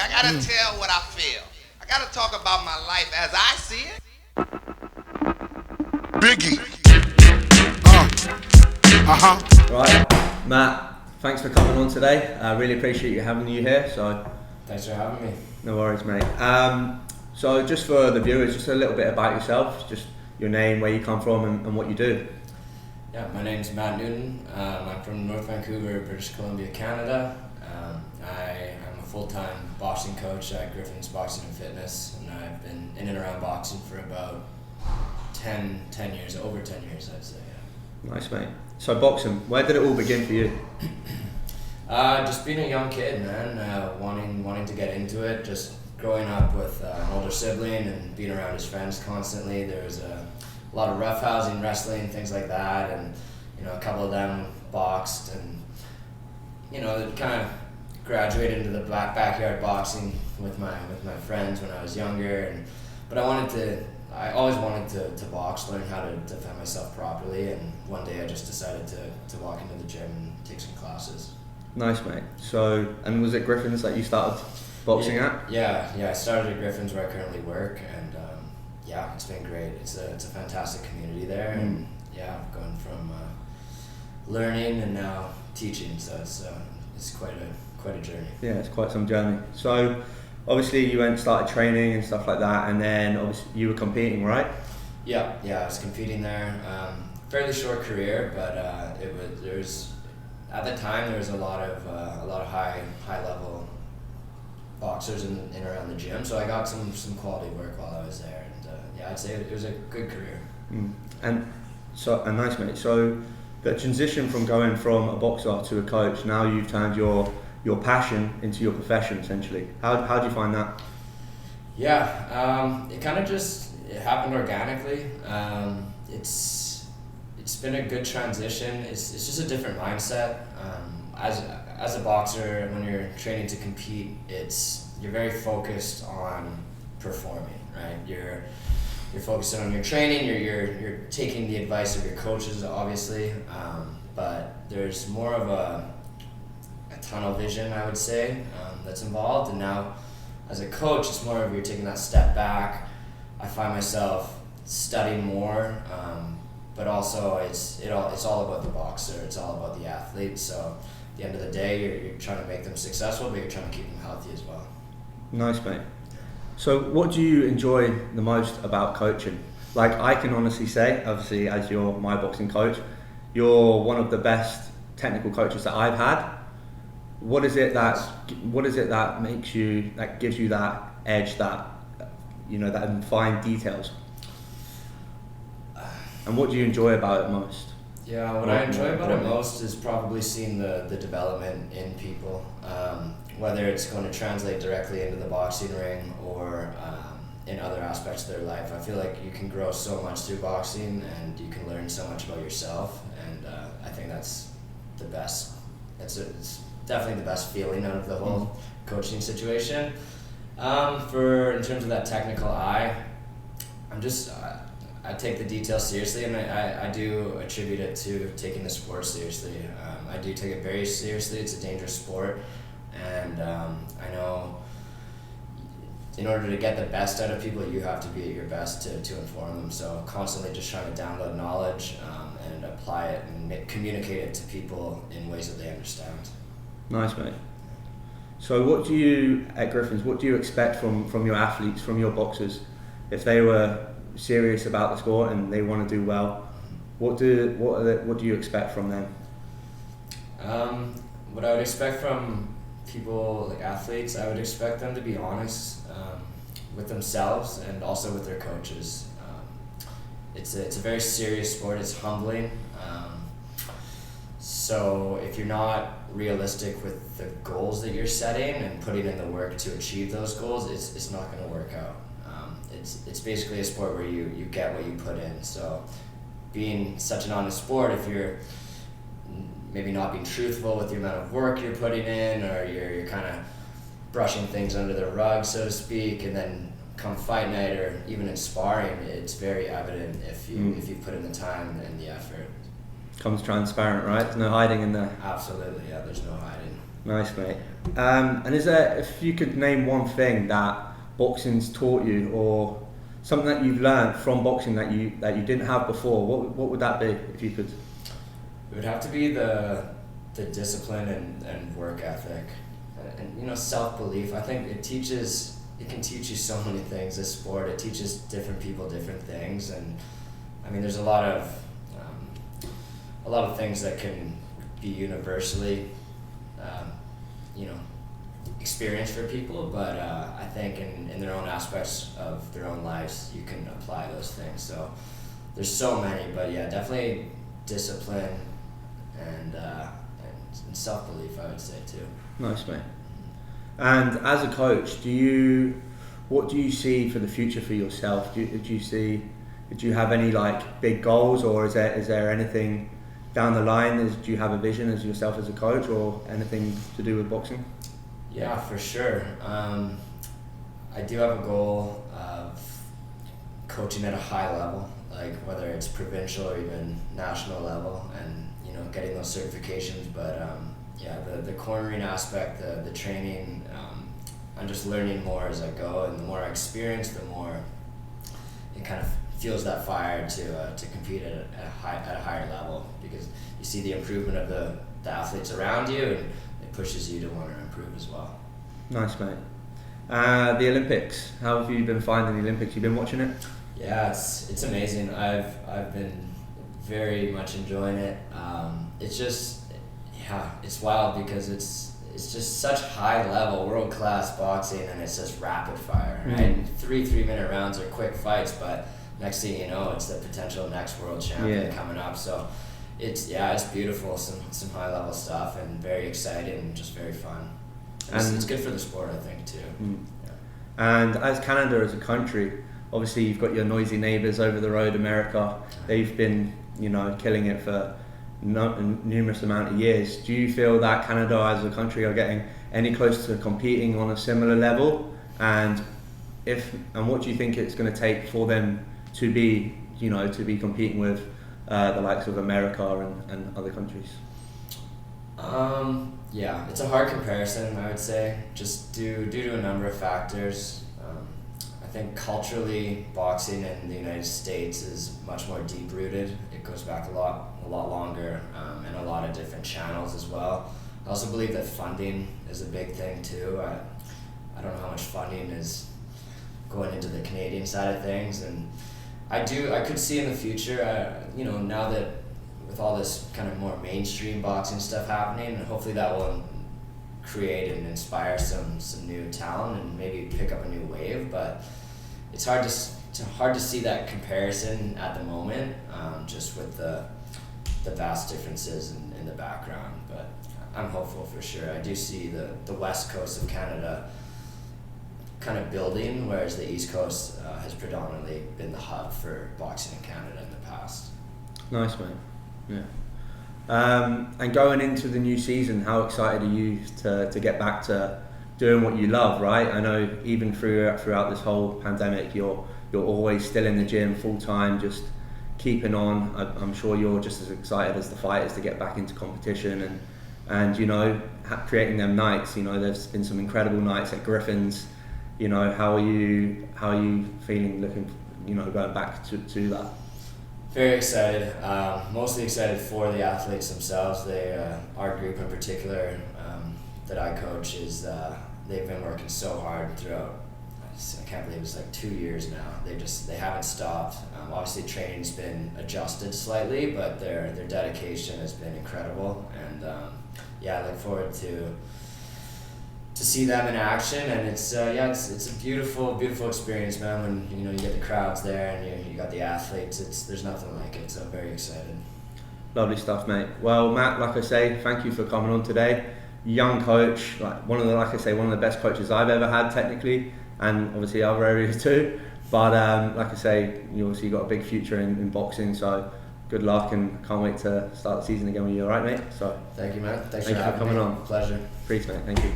I gotta tell what I feel. I gotta talk about my life as I see it. Biggie. Uh-huh. Right, Matt, thanks for coming on today. I really appreciate you having you here. So, Thanks for having me. no worries, mate. So just for the viewers, just a little bit about yourself, just your name, where you come from, and what you do. Yeah, my name's Matt Newton. I'm from North Vancouver, British Columbia, Canada. I am a full-time boxing coach at Griffin's Boxing and Fitness, and I've been in and around boxing for about 10 years, over 10 years, I'd say. Yeah. Nice, mate. So boxing, where did it all begin for you? Just being a young kid, man, wanting to get into it. Just growing up with an older sibling and being around his friends constantly. There was a lot of roughhousing, wrestling, things like that, and a couple of them boxed, and it kind of graduated into the backyard boxing with my friends when I was younger. But I always wanted to box, learn how to defend myself properly, and one day I just decided to walk into the gym and take some classes. Nice, mate. So, and was it Griffin's that you started boxing at? Yeah. I started at Griffin's where I currently work, and it's been great. It's a fantastic community there, and going from learning and now teaching, so it's quite a journey. Yeah, it's quite some journey. So, obviously you started training and stuff like that, and then obviously you were competing, right? Yeah, I was competing there. Fairly short career, but at the time there was a lot of high level boxers in and around the gym, so I got some quality work while I was there, and I'd say it was a good career. And nice, mate. So the transition from going from a boxer to a coach, now you've turned your passion into your profession, essentially. How do you find that? Yeah, it kind of it happened organically. It's been a good transition. It's just a different mindset. As a boxer, when you're training to compete, you're very focused on performing, right? You're focusing on your training. You're taking the advice of your coaches, obviously, but there's more of a tunnel vision, I would say, that's involved. And now, as a coach, it's more of you're taking that step back. I find myself studying more, but also it's all about the boxer. It's all about the athlete. So at the end of the day, you're trying to make them successful, but you're trying to keep them healthy as well. Nice, mate. So what do you enjoy the most about coaching? Like, I can honestly say, obviously, as you're my boxing coach, you're one of the best technical coaches that I've had. What is it that makes you, that gives you that edge, that that fine details? And what do you enjoy about it most? Yeah, what I enjoy about it most is probably seeing the development in people, whether it's going to translate directly into the boxing ring or in other aspects of their life. I feel like you can grow so much through boxing, and you can learn so much about yourself, and I think that's the best. It's definitely the best feeling out of the whole coaching situation. In terms of that technical eye, I take the details seriously, and I do attribute it to taking the sport seriously. I do take it very seriously. It's a dangerous sport, and I know in order to get the best out of people, you have to be at your best to inform them. So constantly just trying to download knowledge and apply it and communicate it to people in ways that they understand. Nice, mate. So what do you expect from your athletes, from your boxers, if they were serious about the sport and they want to do well? What do you expect from them? What I would expect from people, like athletes, I would expect them to be honest with themselves and also with their coaches. It's a very serious sport. It's humbling. So if you're not realistic with the goals that you're setting and putting in the work to achieve those goals, it's not going to work out. It's basically a sport where you get what you put in. So being such an honest sport, if you're maybe not being truthful with the amount of work you're putting in, or you're kind of brushing things under the rug, so to speak, and then come fight night or even in sparring, it's very evident if you put in the time and the effort. Comes transparent, right? There's no hiding in there. Absolutely, yeah. There's no hiding. Nice, mate. And is there, if you could name one thing that boxing's taught you, or something that you've learned from boxing that you didn't have before, what would that be, if you could? It would have to be the discipline and work ethic, and self-belief. I think it can teach you so many things. This sport, it teaches different people different things, and I mean there's a lot of things that can be universally experienced for people, but I think in their own aspects of their own lives you can apply those things. So there's so many, but yeah, definitely discipline and self-belief, I would say too. Nice, mate. And as a coach, what do you see for the future for yourself? Do you have any like big goals, or is there anything down the line? Do you have a vision as yourself as a coach, or anything to do with boxing? Yeah, for sure. I do have a goal of coaching at a high level, like whether it's provincial or even national level, and getting those certifications. But the cornering aspect, the training, I'm just learning more as I go, and the more I experience, the more it kind of fuels that fire to compete at a higher level, because you see the improvement of the athletes around you, and it pushes you to want to improve as well. Nice, mate. The Olympics, how have you been finding the Olympics? You been watching it? Yeah, it's amazing. I've been very much enjoying it. It's wild because it's just such high level, world class boxing, and it's just rapid fire, right? 3-minute rounds are quick fights, but next thing you know, it's the potential next world champion coming up. So it's beautiful, some high level stuff, and very exciting and just very fun. It's good for the sport, I think, too. Yeah. And as Canada, as a country, obviously you've got your noisy neighbours over the road, America. They've been, killing it for numerous amount of years. Do you feel that Canada as a country are getting any close to competing on a similar level? And what do you think it's going to take for them to be competing with the likes of America and other countries? Yeah, it's a hard comparison, I would say, just due to a number of factors. I think culturally, boxing in the United States is much more deep-rooted. It goes back a lot longer, and a lot of different channels as well. I also believe that funding is a big thing too. I don't know how much funding is going into the Canadian side of things, and I could see in the future, now that with all this kind of more mainstream boxing stuff happening, and hopefully that will create and inspire some new talent and maybe pick up a new wave. But it's hard to see that comparison at the moment, just with the vast differences in the background. But I'm hopeful for sure. I do see the west coast of Canada kind of building, whereas the east coast has predominantly been the hub for boxing in Canada in the past. Nice, mate. Yeah. And going into the new season, how excited are you to get back to doing what you love, right? I know even throughout this whole pandemic, you're always still in the gym full time, just keeping on. I'm sure you're just as excited as the fighters to get back into competition and creating them nights. There's been some incredible nights at Griffin's. How are you feeling looking, going back to that? Very excited. Mostly excited for the athletes themselves. Our group in particular that I coach they've been working so hard throughout. I can't believe it's like 2 years now. They haven't stopped. Obviously training's been adjusted slightly, but their dedication has been incredible. And I look forward to see them in action, and it's a beautiful experience, man. When you get the crowds there and you got the athletes, there's nothing like it. So I'm very excited. Lovely stuff, mate. Well, Matt, like I say, thank you for coming on today. Young coach, one of the best coaches I've ever had technically, and obviously other areas too. But like I say, you obviously got a big future in boxing. So good luck, and can't wait to start the season again with you. All right, mate. So thank you, man. Thanks for having coming me. on. Pleasure. Peace, mate. Thank you.